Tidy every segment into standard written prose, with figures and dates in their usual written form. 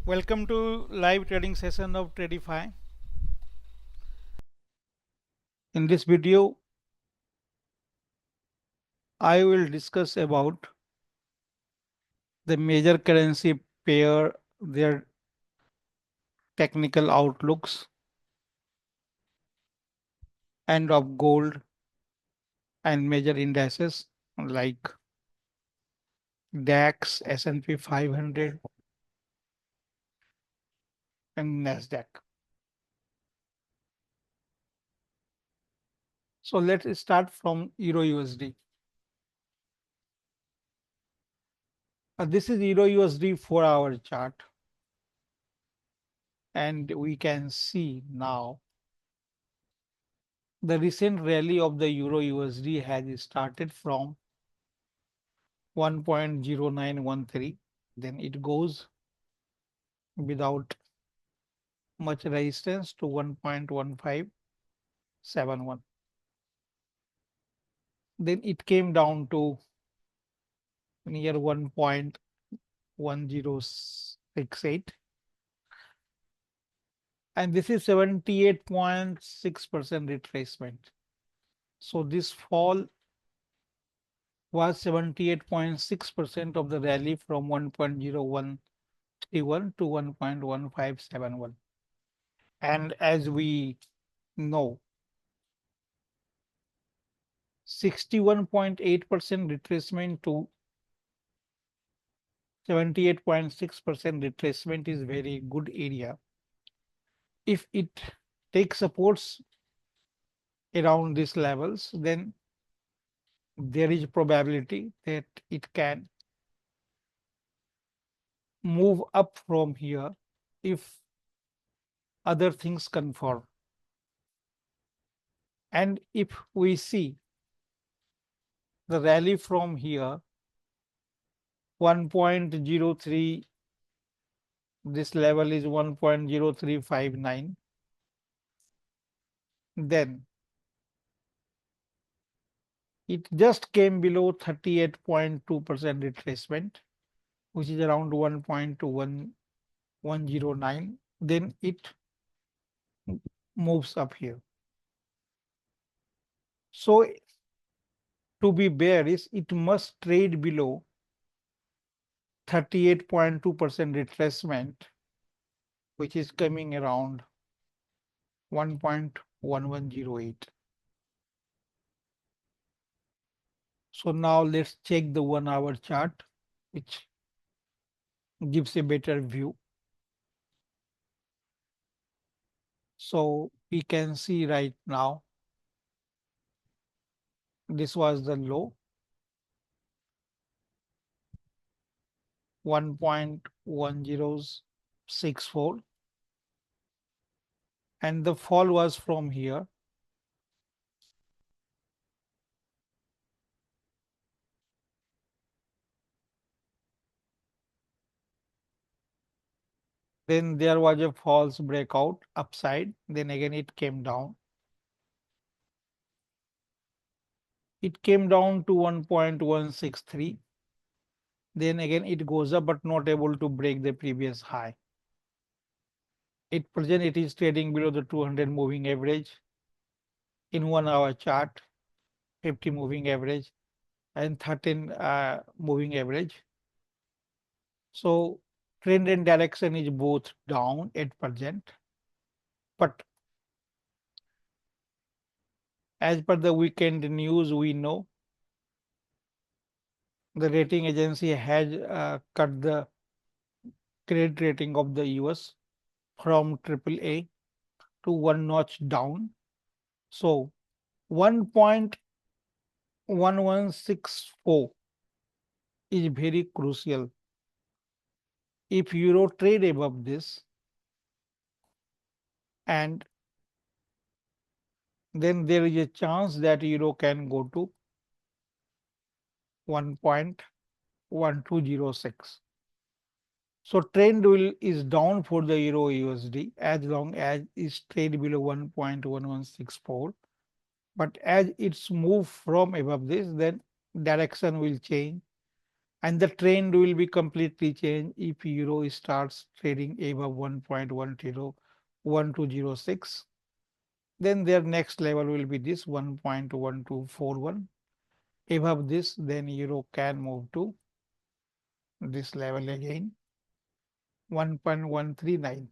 Welcome to live trading session of Tradify. In this video, I will discuss about the major currency pair, their technical outlooks, and of gold and major indices like DAX, S&P 500, and Nasdaq. So let's start from Euro USD. This is Euro USD 4-hour chart, and we can see now the recent rally of the Euro USD has started from 1.0913, then it goes without much resistance to 1.1571. Then it came down to near 1.1068, and this is 78.6% retracement. So this fall was 78.6% of the rally from 1.0131 to 1.1571. And as we know, 61.8% retracement to 78.6% retracement is very good area. If it takes supports around these levels, then there is probability that it can move up from here if other things confirm. And if we see the rally from here, 1.03, this level is 1.0359, then it just came below 38.2% retracement, which is around 1.109. Then it moves up here. So to be bearish, it must trade below 38.2% retracement, which is coming around 1.1108. So now let's check the 1-hour chart, which gives a better view. So we can see right now, this was the low, 1.1064, and the fall was from here. Then there was a false breakout upside. Then again it came down. It came down to 1.163. Then again it goes up, but not able to break the previous high. At present it is trading below the 200 moving average in 1-hour chart, 50 moving average, and 13 moving average. So trend and direction is both down at present, but as per the weekend news, we know the rating agency has cut the credit rating of the US from AAA to one notch down. So 1.1164 is very crucial. If euro trade above this, and then there is a chance that euro can go to 1.1206. So trend is down for the euro USD as long as it's trade below 1.1164. But as it's moved from above this, then direction will change, and the trend will be completely changed if euro starts trading above 1.101206. Then their next level will be this 1.1241. Above this, then euro can move to this level again, 1.1393.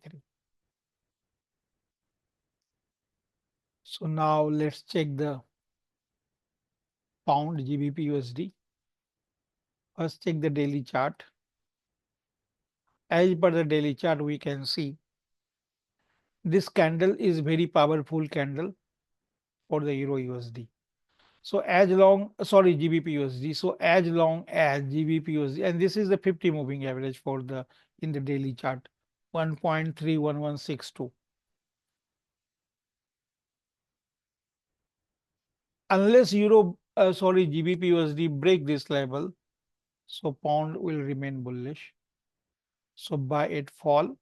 So now let's check the pound GBP USD. First check the daily chart. As per the daily chart, we can see this candle is very powerful candle for the euro USD. So as long, sorry, GBP USD. So as long as GBP USD, and this is the 50 moving average for the in the daily chart, 1.31162. Unless GBP USD break this level, so pound will remain bullish. So buy it fall.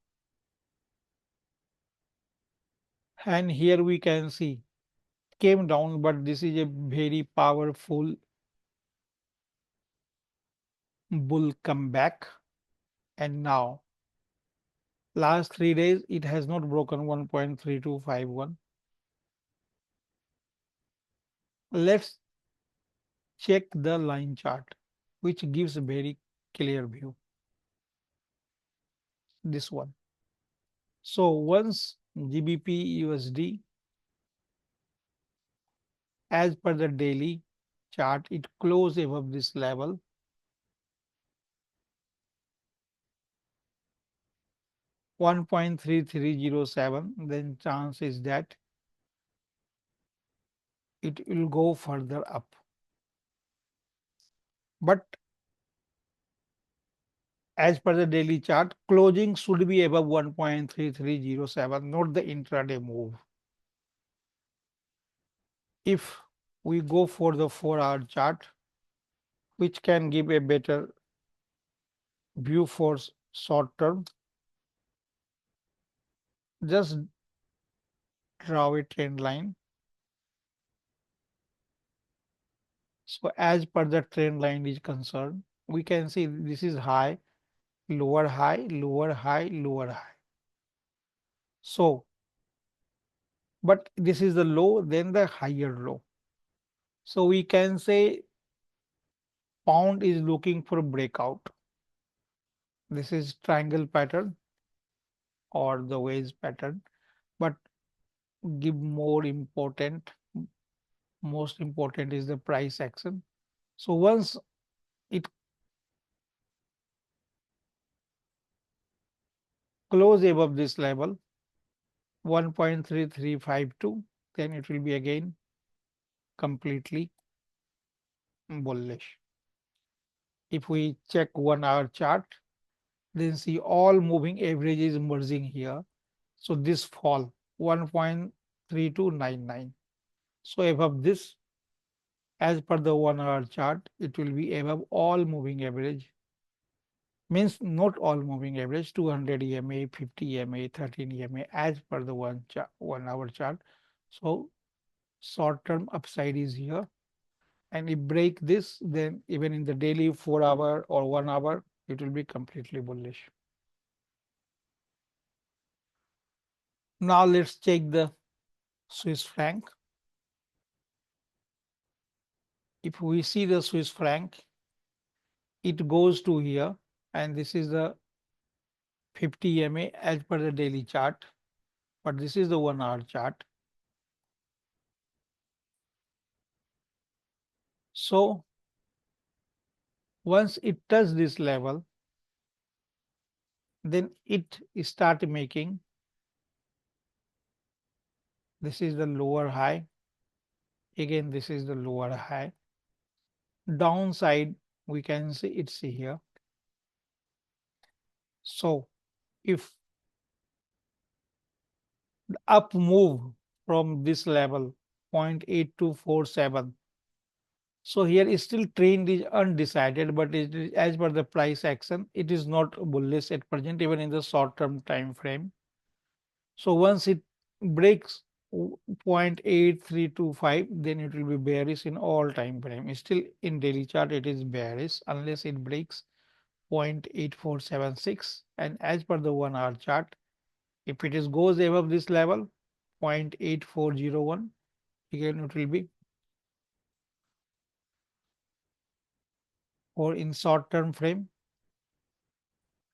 And here we can see came down, but this is a very powerful bull comeback. And now last 3 days it has not broken 1.3251. Let's check the line chart, which gives a very clear view. This one. So once GBP USD, as per the daily chart, it closed above this level, 1.3307, then chance is that it will go further up. But as per the daily chart, closing should be above 1.3307, not the intraday move. If we go for the 4-hour chart, which can give a better view for short term, just draw a trend line. So as per the trend line is concerned, we can see this is high, lower high, lower high, lower high. So, but this is the low, then the higher low. So we can say pound is looking for a breakout. This is triangle pattern or the wedge pattern, but give most important is the price action. So once it close above this level 1.3352, then it will be again completely bullish. If we check 1-hour chart, then see all moving averages merging here. So this fall 1.3299. So above this, as per the 1-hour chart, it will be above all moving average. Means not all moving average, 200 EMA, 50 EMA, 13 EMA, as per the 1-hour chart. So short term upside is here. And if break this, then even in the daily 4-hour or 1 hour, it will be completely bullish. Now let's check the Swiss franc. If we see the Swiss franc, it goes to here, and this is the 50 EMA as per the daily chart, but this is the 1-hour chart. So once it touches this level, then it start making, this is the lower high, again this is the lower high. Downside we can see it's here. So if the up move from this level 0.8247, so here is still trend is undecided, but it is, as per the price action, it is not bullish at present even in the short term time frame. So once it breaks 0.8325, then it will be bearish in all time frame. Still in daily chart it is bearish unless it breaks 0.8476, and as per the 1 hour chart, if it is goes above this level 0.8401, again it will be, or in short term frame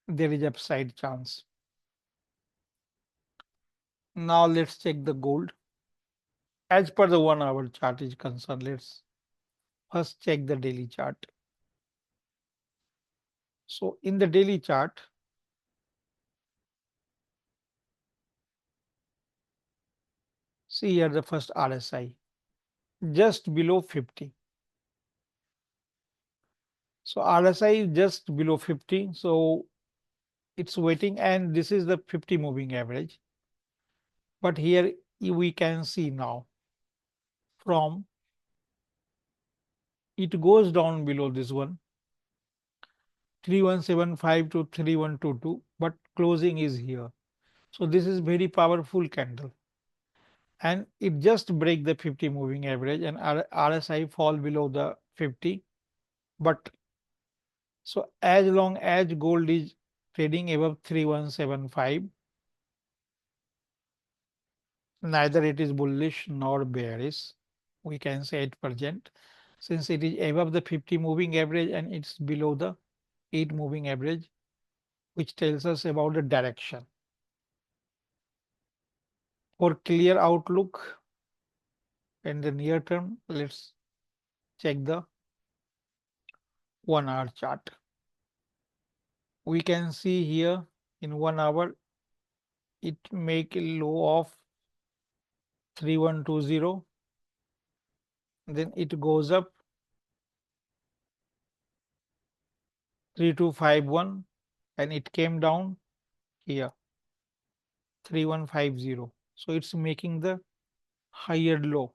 there is upside chance. Now let's check the gold. As per the 1 hour chart is concerned, let's first check the daily chart. So in the daily chart, see here the first RSI just below 50. So RSI is just below 50. So it's waiting, and this is the 50 moving average. But here we can see now from it goes down below this one 3175 to 3122, but closing is here. So this is very powerful candle, and it just break the 50 moving average, and RSI fall below the 50. But so as long as gold is trading above 3175, neither it is bullish nor bearish. We can say 8%, since it is above the 50 moving average and it's below the 8 moving average, which tells us about the direction. For clear outlook in the near term, let's check the 1 hour chart. We can see here in 1 hour it make a low of 3120, then it goes up 3251, and it came down here 3150. So it's making the higher low.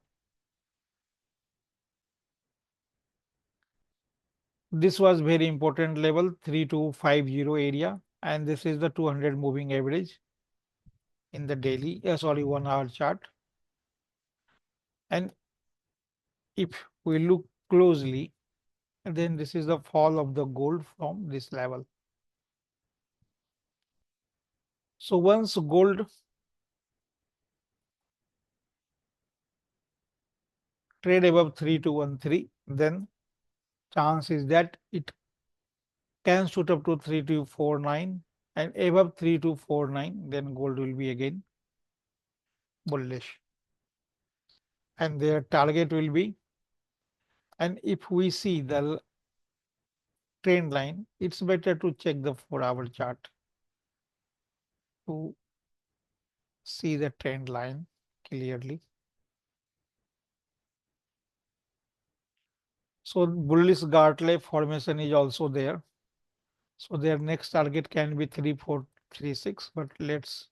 This was very important level 3250 area, and this is the 200 moving average in the daily 1 hour chart. And if we look closely, then this is the fall of the gold from this level. So once gold trade above 3213, then chance is that it can shoot up to 3249, and above 3249, then gold will be again bullish, and their target will be, and if we see the trend line, it's better to check the 4-hour chart to see the trend line clearly. So bullish Gartley formation is also there. So their next target can be 3436, but let's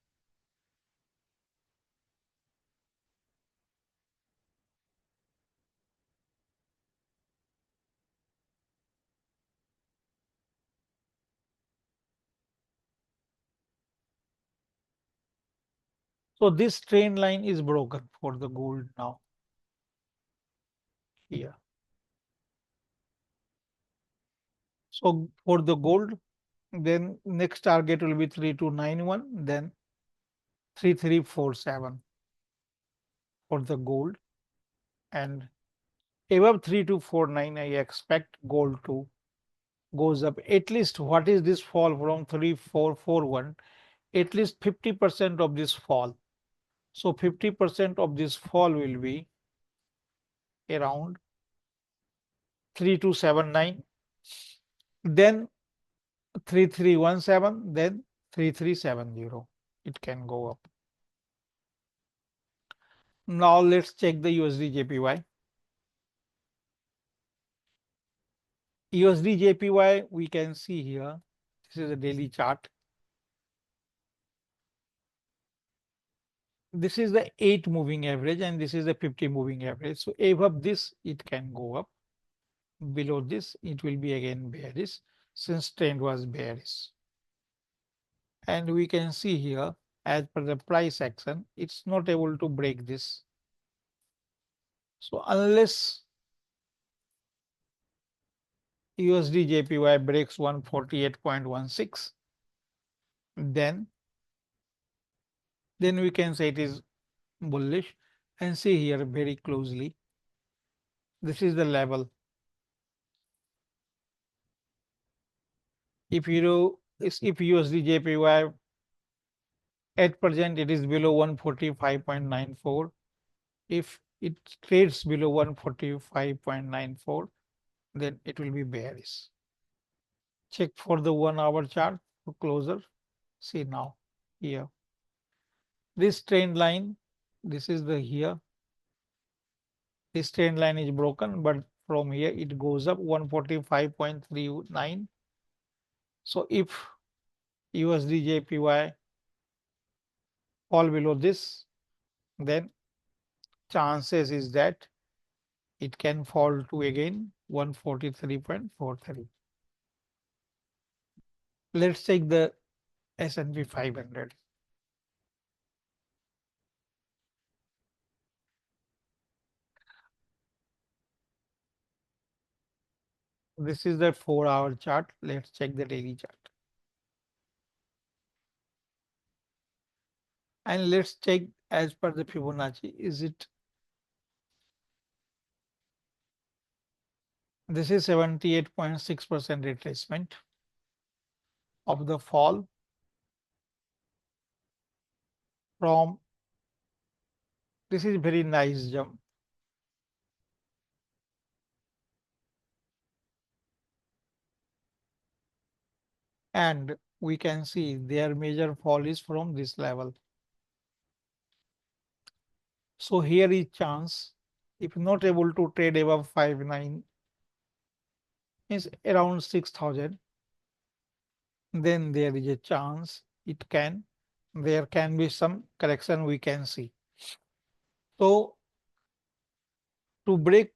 so this trend line is broken for the gold now here. So for the gold, then next target will be 3291, then 3347 for the gold, and above 3249 I expect gold to goes up at least. What is this fall from 3441? At least 50% of this fall. So 50% of this fall will be around 3279, then 3317, then 3370. It can go up. Now let's check the USD JPY. USD JPY, we can see here, this is a daily chart. This is the 8 moving average, and this is the 50 moving average. So above this, it can go up. Below this, it will be again bearish, since trend was bearish. And we can see here as per the price action, it's not able to break this. So unless USD JPY breaks 148.16, then we can say it is bullish. And see here very closely, this is the level. If USD JPY at present it is below 145.94, if it trades below 145.94, then it will be bearish. Check for the 1 hour chart closer. See now here, this trend line, this is the here, this trend line is broken, but from here it goes up 145.39. So if USD JPY fall below this, then chances is that it can fall to again 143.43. Let's take the S&P 500. This is the 4-hour chart. Let's check the daily chart. And let's check as per the Fibonacci. This is 78.6% retracement of the fall from, this is very nice jump. And we can see their major fall is from this level. So here is chance, if not able to trade above 5.9, is around 6,000, then there is a chance there can be some correction we can see. So to break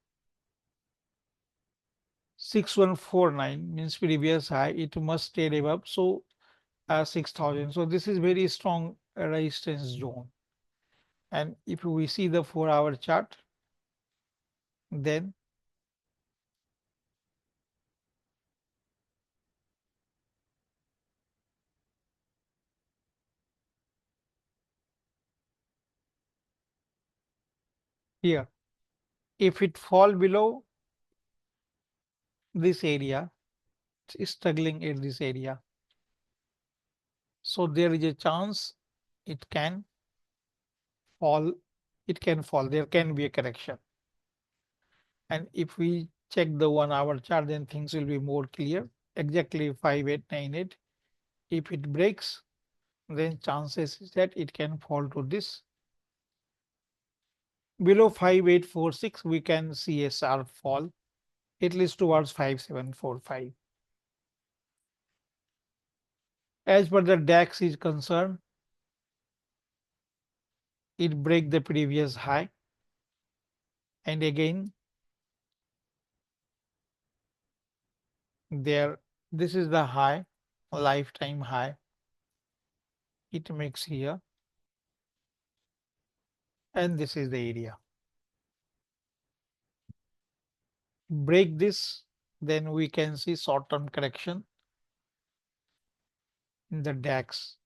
6149 means previous high, it must stay above 6,000. So this is very strong resistance zone. And if we see the 4-hour chart, then here, if it fall below this area, it's struggling at this area. So there is a chance it can fall, there can be a correction. And if we check the 1-hour chart, then things will be more clear. Exactly 5898. If it breaks, then chances is that it can fall to this. Below 5846, we can see a sharp fall, at least towards 5745. As per the DAX is concerned, it break the previous high. And again, this is the high, lifetime high. It makes here. And this is the area. Break this, then we can see short-term correction in the DAX.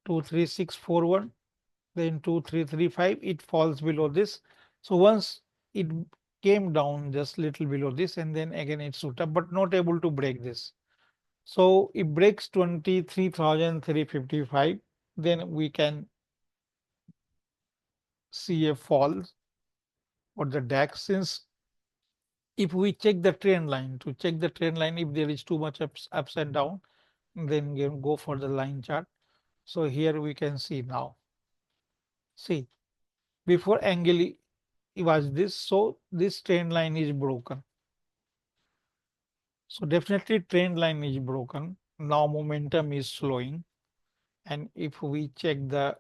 23641, then 2335, it falls below this. So once it came down just little below this, and then again it shoot up, but not able to break this. So it breaks 23,355, then we can see a fall for the DAX. Since if we check the trend line, if there is too much ups and down, then you go for the line chart. So here we can see now. See, before angle was this, so this trend line is broken. So definitely trend line is broken. Now momentum is slowing. And if we check the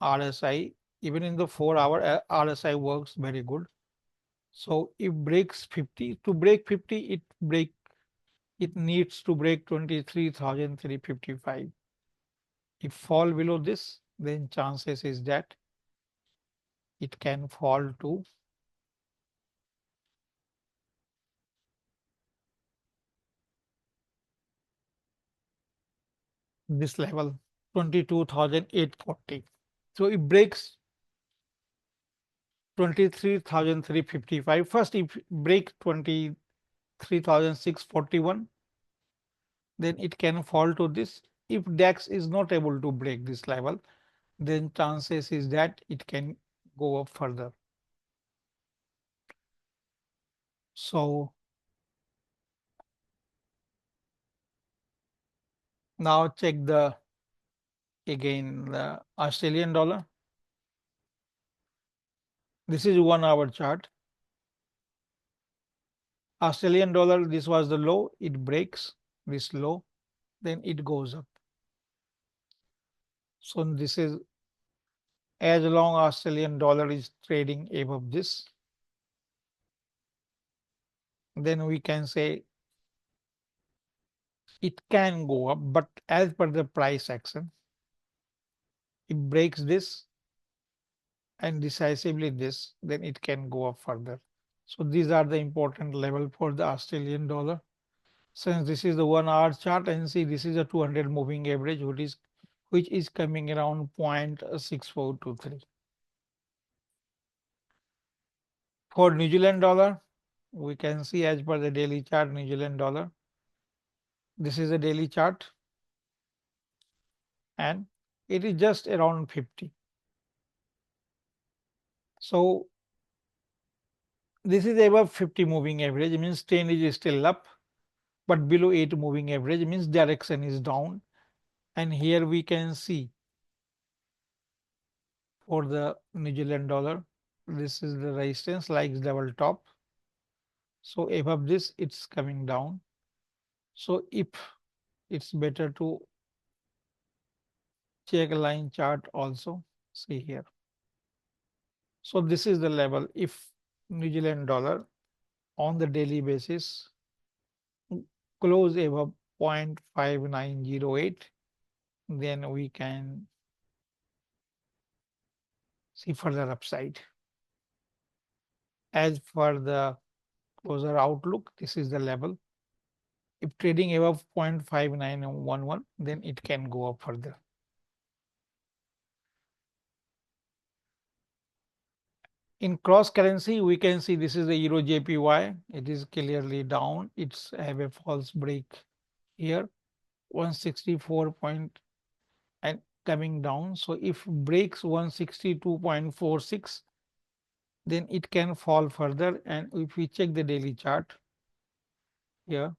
RSI, even in the 4-hour, RSI works very good. So if breaks 50, to break 50, it needs to break 23,355. If fall below this, then chances is that it can fall to this level, 22,840. So it breaks 23,355. First, if it breaks 23,641, then it can fall to this. If DAX is not able to break this level, then chances is that it can go up further. So now check the Australian dollar. This is 1 hour chart. Australian dollar, this was the low, it breaks this low, then it goes up. So this is as long Australian dollar is trading above this, then we can say it can go up, but as per the price action, it breaks this and decisively this, then it can go up further. So these are the important level for the Australian dollar. Since this is the 1 hour chart, and see this is a 200 moving average, which is coming around 0.6423. For New Zealand dollar, we can see as per the daily chart, New Zealand dollar. This is a daily chart and it is just around 50. So this is above 50 moving average, it means 10 is still up, but below 8 moving average means direction is down. And here we can see for the New Zealand dollar, this is the resistance like double top. So above this, it's coming down. So if it's better to check a line chart also, see here. So this is the level. If New Zealand dollar on the daily basis close above 0.5908, then we can see further upside. As for the closer outlook, this is the level. If trading above 0.5911, then it can go up further. In cross currency, we can see this is the Euro JPY. It is clearly down. It's have a false break here, 164 point and coming down. So if breaks 162.46, then it can fall further. And if we check the daily chart here,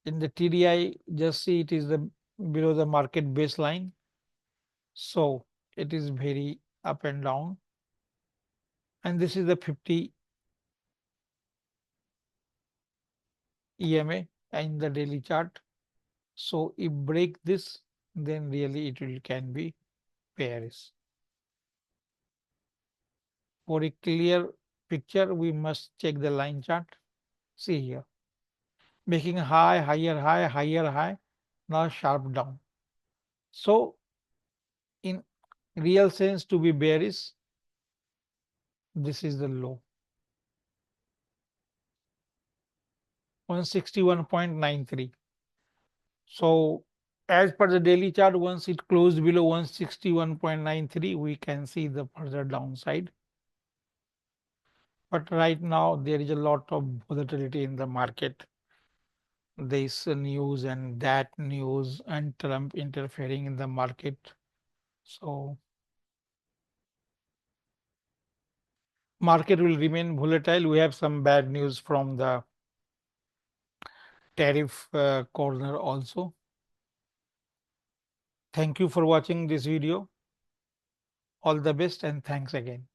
in the TDI, just see it is the below the market baseline. So it is very up and down. And this is the 50 EMA in the daily chart. So if break this, then really it can be bearish. For a clear picture, we must check the line chart. See here, making high, higher high, higher high, now sharp down. So in real sense, to be bearish, this is the low, 161.93. So as per the daily chart, once it closed below 161.93, we can see the further downside. But right now, there is a lot of volatility in the market. This news and that news and Trump interfering in the market. So market will remain volatile. We have some bad news from the tariff corner also. Thank you for watching this video. All the best and thanks again.